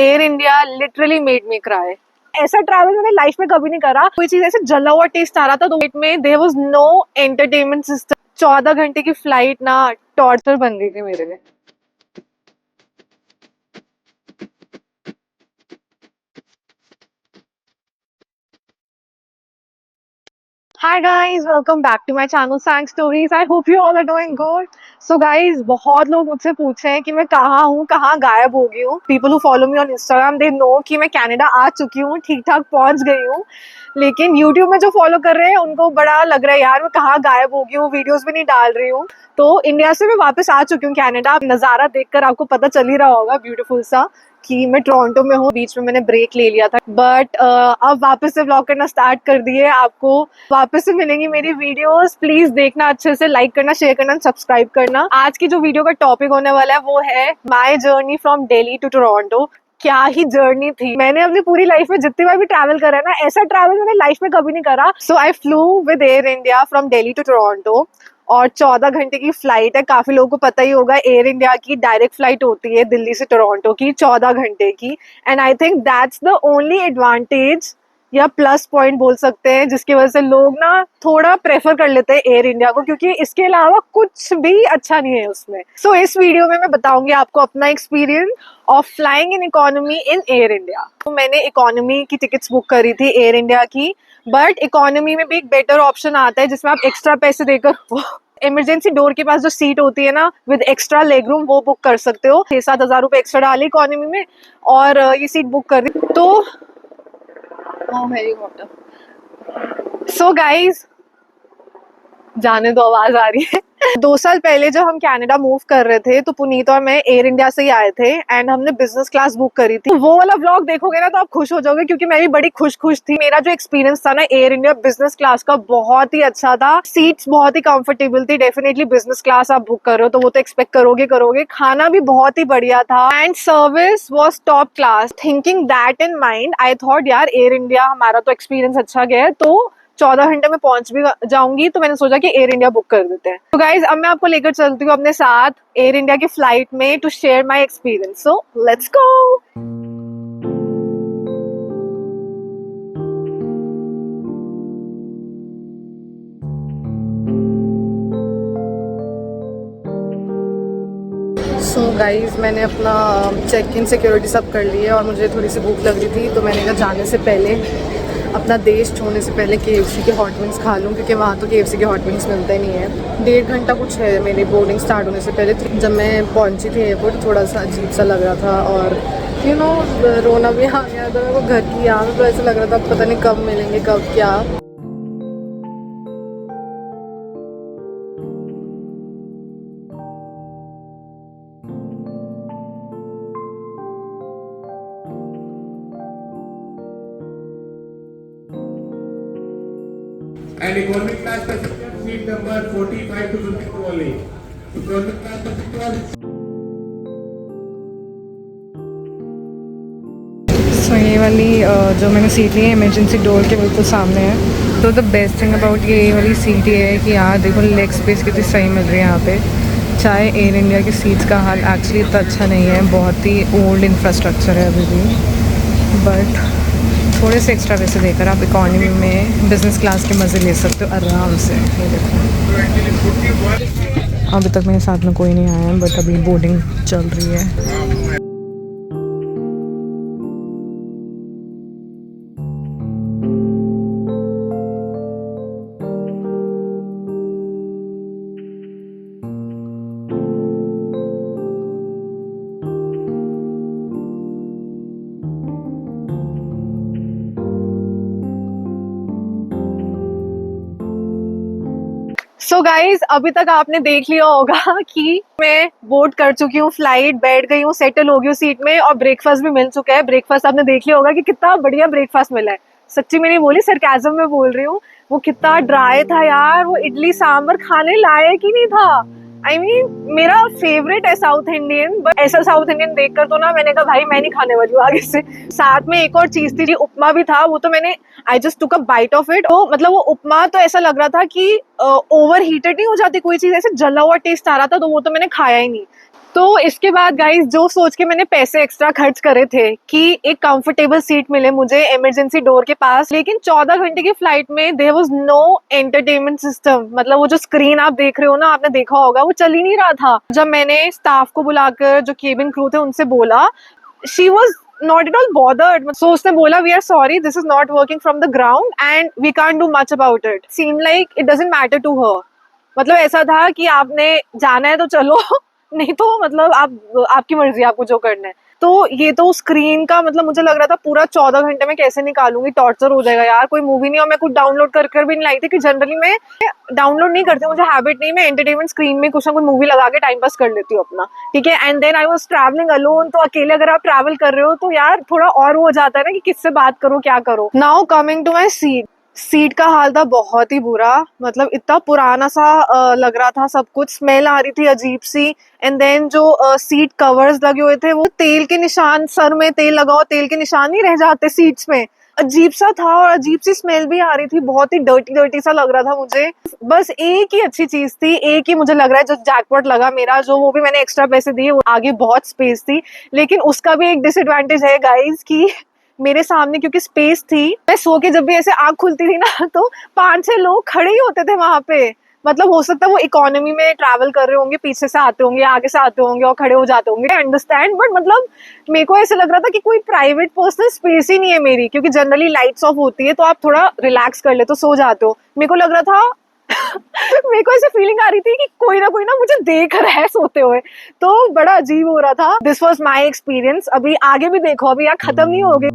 Air India literally made me cry. ऐसा travel मैंने life में कभी नहीं करा। कोई चीज ऐसे जला हुआ टेस्ट आ रहा था तो में there was no entertainment system. 14 घंटे की फ्लाइट ना टॉर्चर बन गई थी मेरे लिए। Hi guys, welcome back to my channel Sang Stories. I hope you all are doing good. So guys, बहुत लोग मुझसे पूछे हैं कि मैं कहाँ हूँ, कहाँ गायब हो गई हूँ। People who follow me on Instagram, they know कि मैं कनाडा आ चुकी हूँ, ठीक ठाक पहुँच गई हूँ। लेकिन YouTube में जो फॉलो कर रहे हैं उनको बड़ा लग रहा है यार मैं कहाँ गायब हो गई हूँ, वीडियोस भी नहीं डाल रही हूँ। तो इंडिया से मैं वापस आ चुकी हूँ कनाडा। नज़ारा देखकर आपको पता चल ही रहा होगा ब्यूटीफुल सा कि मैं टोरंटो में हूँ। बीच में मैंने ब्रेक ले लिया था बट अब वापस से व्लॉग करना स्टार्ट कर दिए। आपको वापस से मिलेंगी मेरी वीडियोस, प्लीज देखना अच्छे से, लाइक करना, शेयर करना, सब्सक्राइब करना। आज की जो वीडियो का टॉपिक होने वाला है वो है my journey from Delhi to Toronto. क्या ही जर्नी थी। मैंने अपनी पूरी लाइफ में जितनी बार भी ट्रैवल करा है ना, ऐसा ट्रैवल मैंने लाइफ में कभी नहीं करा। So I flew with Air India from Delhi to Toronto और 14 घंटे की फ्लाइट है। काफी लोगों को पता ही होगा एयर इंडिया की डायरेक्ट फ्लाइट होती है दिल्ली से टोरंटो की 14 घंटे की। And I think that's the only advantage या प्लस पॉइंट बोल सकते हैं जिसकी वजह से लोग ना थोड़ा प्रेफर कर लेते हैं एयर इंडिया को, क्योंकि इसके अलावा कुछ भी अच्छा नहीं है उसमें। सो इस वीडियो में मैं बताऊंगी आपको अपना experience of flying in economy in Air India. तो मैंने इकोनॉमी की टिकट्स बुक करी थी एयर इंडिया की, बट इकोनॉमी में भी एक बेटर ऑप्शन आता है जिसमें आप एक्स्ट्रा पैसे देकर इमरजेंसी डोर के पास जो सीट होती है ना विद एक्स्ट्रा लेग रूम, वो बुक कर सकते हो। 6-7 हज़ार रुपए एक्स्ट्रा डाले इकोनॉमी में और ये सीट बुक कर दी। तो हेलीकॉप्टर। सो गाइज, जाने दो, आवाज आ रही है। 2 साल पहले जब हम कनाडा मूव कर रहे थे तो पुनीत और मैं एयर इंडिया से ही आए थे एंड हमने बिजनेस क्लास बुक करी थी। वो वाला व्लॉग देखोगे ना तो आप खुश हो जाओगे, क्योंकि मैं भी बड़ी खुश थी। मेरा जो एक्सपीरियंस था ना एयर इंडिया बिजनेस क्लास का, बहुत ही अच्छा था। सीट्स बहुत ही कंफर्टेबल थी। डेफिनेटली बिजनेस क्लास आप बुक करो तो वो तो एक्सपेक्ट करोगे। खाना भी बहुत ही बढ़िया था and service was top class. Thinking that in mind I thought यार एयर इंडिया, हमारा तो एक्सपीरियंस अच्छा गया है तो 14 घंटे में पहुंच भी जाऊंगी, तो मैंने सोचा कि एयर इंडिया बुक कर देते हैं। तो गाइज अब मैं आपको लेकर चलती हूँ अपने साथ एयर इंडिया की फ्लाइट में to share my experience. So let's go. So guys मैंने अपना चेक इन सिक्योरिटी सब कर ली है और मुझे थोड़ी सी भूख लग रही थी तो मैंने कहा जाने से पहले, अपना देश छोड़ने से पहले KFC के हॉट विंग्स खा लूँ, क्योंकि वहाँ तो KFC के हॉट विंग्स मिलते नहीं है। 1.5 घंटा कुछ है मेरी बोर्डिंग स्टार्ट होने से पहले। जब मैं पहुँची थी एयरपोर्ट थोड़ा सा अजीब सा लग रहा था और रोना भी आ गया था। मेरे को घर की याद तो ऐसा लग रहा था पता नहीं कब मिलेंगे, कब क्या। And economic class passenger seat number 45 to 52 only. Economic class passenger. सो ये वाली जो मैंने सीट ली है इमरजेंसी डोर के बिल्कुल सामने है। तो द बेस्ट थिंग अबाउट ये वाली सीट ये है कि यार देखो लेग स्पेस कितनी सही मिल रही है यहाँ पे। चाहे एयर इंडिया की सीट्स का हाल एक्चुअली इतना अच्छा नहीं है, बहुत ही ओल्ड इंफ्रास्ट्रक्चर है अभी भी, बट थोड़े से एक्स्ट्रा पैसे देकर आप इकोनॉमी में बिज़नेस क्लास के मज़े ले सकते हो आराम से। ये देखो अभी तक मेरे साथ में कोई नहीं आया है बट अभी बोर्डिंग चल रही है। सो गाइज अभी तक आपने देख लिया होगा कि मैं बोर्ड कर चुकी हूँ फ्लाइट, बैठ गई हूँ, सेटल हो गई हूँ सीट में और ब्रेकफास्ट भी मिल चुका है। ब्रेकफास्ट आपने देख लिया होगा कि कितना बढ़िया ब्रेकफास्ट मिला है। सच्ची में नहीं बोली, सरकाज़म में बोल रही हूँ। वो कितना ड्राई था यार, वो इडली सांभर खाने लायक ही नहीं था। I mean, मेरा फेवरेट है साउथ इंडियन, बट ऐसा साउथ इंडियन देखकर तो ना मैंने कहा भाई मैं नहीं खाने वाली हूँ आगे से। साथ में एक और चीज थी, उपमा भी था, वो तो मैंने I just took a bite of it. तो मतलब वो उपमा तो ऐसा लग रहा था कि ओवर हीटेड नहीं हो जाती कोई चीज, ऐसे जला हुआ टेस्ट आ रहा था, तो वो तो मैंने खाया ही नहीं। तो इसके बाद गाइस जो सोच के मैंने पैसे एक्स्ट्रा खर्च करे थे कि एक कंफर्टेबल सीट मिले मुझे इमरजेंसी डोर के पास, लेकिन 14 घंटे की फ्लाइट में there was no entertainment system. मतलब वो जो स्क्रीन आप देख रहे हो ना, आपने देखा होगा, वो चल ही नहीं रहा था। जब मैंने स्टाफ को बुलाकर जो केबिन क्रू थे उनसे बोला, she was not at all bothered. So उसने बोला, we are sorry, this is not working from the ground and we can't do much about it. Seemed like it doesn't matter to her. मतलब ऐसा था कि आपने जाना है तो चलो, नहीं तो मतलब आप, आपकी मर्जी, आपको जो करना है। तो ये तो स्क्रीन का मतलब मुझे लग रहा था पूरा 14 घंटे में कैसे निकालूंगी, टॉर्चर हो जाएगा यार। कोई मूवी नहीं, और मैं कुछ डाउनलोड कर भी नहीं लाई थी कि जनरली मैं डाउनलोड नहीं करती, मुझे हैबिट नहीं, मैं एंटरटेनमेंट स्क्रीन में कुछ ना कुछ मूवी लगा के टाइम पास कर लेती हूँ अपना, ठीक है। And then I was travelling alone, तो अकेले अगर आप ट्रैवल कर रहे हो तो यार थोड़ा और वो हो जाता है ना कि किससे बात करो, क्या करो। Now coming to my seat, seat का हाल था बहुत ही बुरा। मतलब इतना पुराना सा लग रहा था सब कुछ, स्मेल आ रही थी अजीब सी। एंड देन जो सीट कवर्स लगे हुए थे वो तेल के निशान, सर में तेल लगाओ, तेल के निशान नहीं रह जाते सीट्स में, अजीब सा था। और अजीब सी स्मेल भी आ रही थी, बहुत ही डर्टी डर्टी सा लग रहा था मुझे। बस एक ही अच्छी चीज थी, एक ही मुझे लग रहा है जो जैकपॉट लगा मेरा, जो वो भी मैंने एक्स्ट्रा पैसे दिए, आगे बहुत स्पेस थी। लेकिन उसका भी एक डिसएडवांटेज है गाइज कि मेरे सामने क्योंकि स्पेस थी, मैं सो के जब भी ऐसे आंख खुलती थी ना तो 5-6 लोग खड़े ही होते थे वहां पे। मतलब हो सकता है वो इकोनॉमी में ट्रैवल कर रहे होंगे, पीछे से आते होंगे, आगे से आते होंगे और खड़े हो जाते होंगे, आई अंडरस्टैंड। बट मतलब मेरे को ऐसे लग रहा था कि कोई प्राइवेट पर्सनल स्पेस ही नहीं है मेरी, क्योंकि जनरली लाइट्स ऑफ होती है तो आप थोड़ा रिलैक्स कर ले तो सो जाते हो। मेरे को लग रहा था मेरे को ऐसे फीलिंग आ रही थी कि कोई ना मुझे देख रहा है सोते हुए, तो बड़ा अजीब हो रहा था। This was my experience. अभी आगे भी देखो, अभी यहाँ खत्म नहीं हो गई।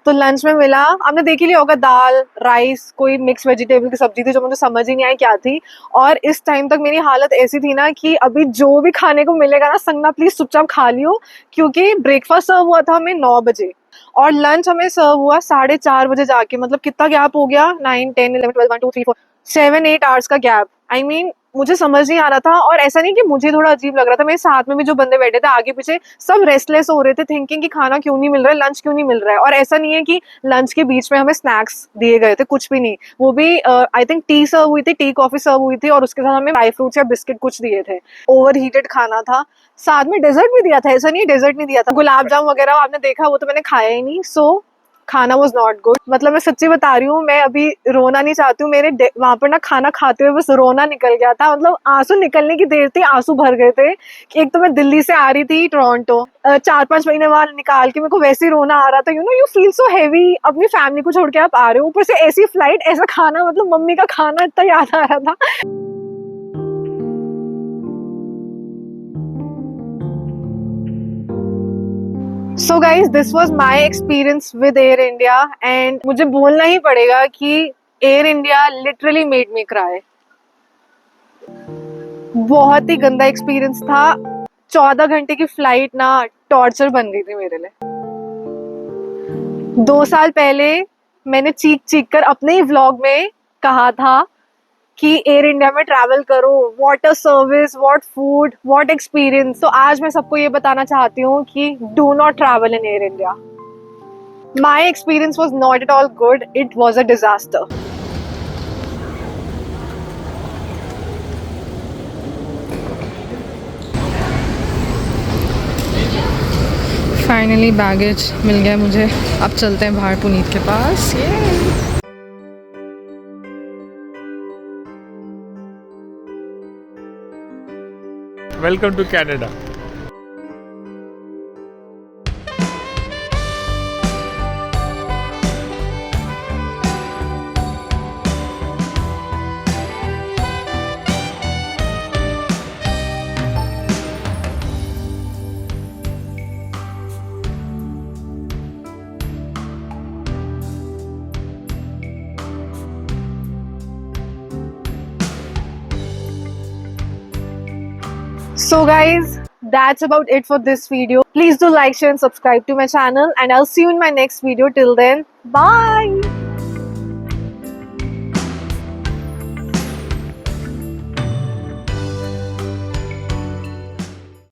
तो लंच में मिला, आपने देख ही लिया होगा, दाल, राइस, कोई मिक्स वेजिटेबल की सब्जी थी जो मुझे समझ ही नहीं आई क्या थी। और इस टाइम तक मेरी हालत ऐसी थी ना कि अभी जो भी खाने को मिलेगा ना, संगना प्लीज चुपचाप खा लियो, क्योंकि ब्रेकफास्ट सर्व हुआ था हमें 9 बजे और लंच हमें सर्व हुआ 4:30 बजे जाके। मतलब कितना गैप हो गया, 9, 10, 11, 12, 1, 2, 3, 4, 7-8 आवर्स का गैप। आई मीन मुझे समझ नहीं आ रहा था। और ऐसा नहीं कि मुझे थोड़ा अजीब लग रहा था, मेरे साथ में भी जो बंदे बैठे थे आगे पीछे, सब रेस्टलेस हो रहे थे, थिंकिंग कि खाना क्यों नहीं मिल रहा है, लंच क्यों नहीं मिल रहा है। और ऐसा नहीं है कि लंच के बीच में हमें स्नैक्स दिए गए थे, कुछ भी नहीं। वो भी आई थिंक टी सर्व हुई थी, टी कॉफी सर्व हुई थी, और उसके साथ हमें ड्राई फ्रूट्स या बिस्किट कुछ दिए थे। ओवर हीटेड खाना था। साथ में डेजर्ट भी दिया था, ऐसा नहीं डेजर्ट नहीं दिया था। गुलाब जामुन वगैरह आपने देखा, वो तो मैंने खाया ही नहीं। सो खाना वॉज नॉट गुड। मतलब मैं सच्ची बता रही हूँ, मैं अभी रोना नहीं चाहती हूँ, मेरे वहां पर ना खाना खाते हुए बस रोना निकल गया था। मतलब आंसू निकलने की देर थी, आंसू भर गए थे। एक तो मैं दिल्ली से आ रही थी टोरंटो, 4-5 महीने बाद निकाल के मेरे को वैसे ही रोना आ रहा था। यू फील सो हैवी, अपनी फैमिली को छोड़ के आप आ रहे हो, ऊपर से ऐसी फ्लाइट, ऐसा खाना, मतलब मम्मी का खाना इतना याद आ रहा था। So guys, this was my experience with Air India, and मुझे बोलना ही पड़ेगा कि Air India literally made me cry. बहुत ही गंदा एक्सपीरियंस था। 14 घंटे की फ्लाइट ना टॉर्चर बन गई थी मेरे लिए। 2 साल पहले मैंने चीख चीख कर अपने ही व्लॉग में कहा था कि एयर इंडिया में ट्रैवल करो, what a service, what food, what experience. तो आज मैं सबको ये बताना चाहती हूँ कि do not travel in Air India. My experience was not at all good, it was a disaster. Finally baggage मिल गया मुझे। अब चलते हैं बाहर पुनीत के पास। ये Welcome to Canada. So guys, that's about it for this video. Please do like, share and subscribe to my channel, and I'll see you in my next video. Till then, bye.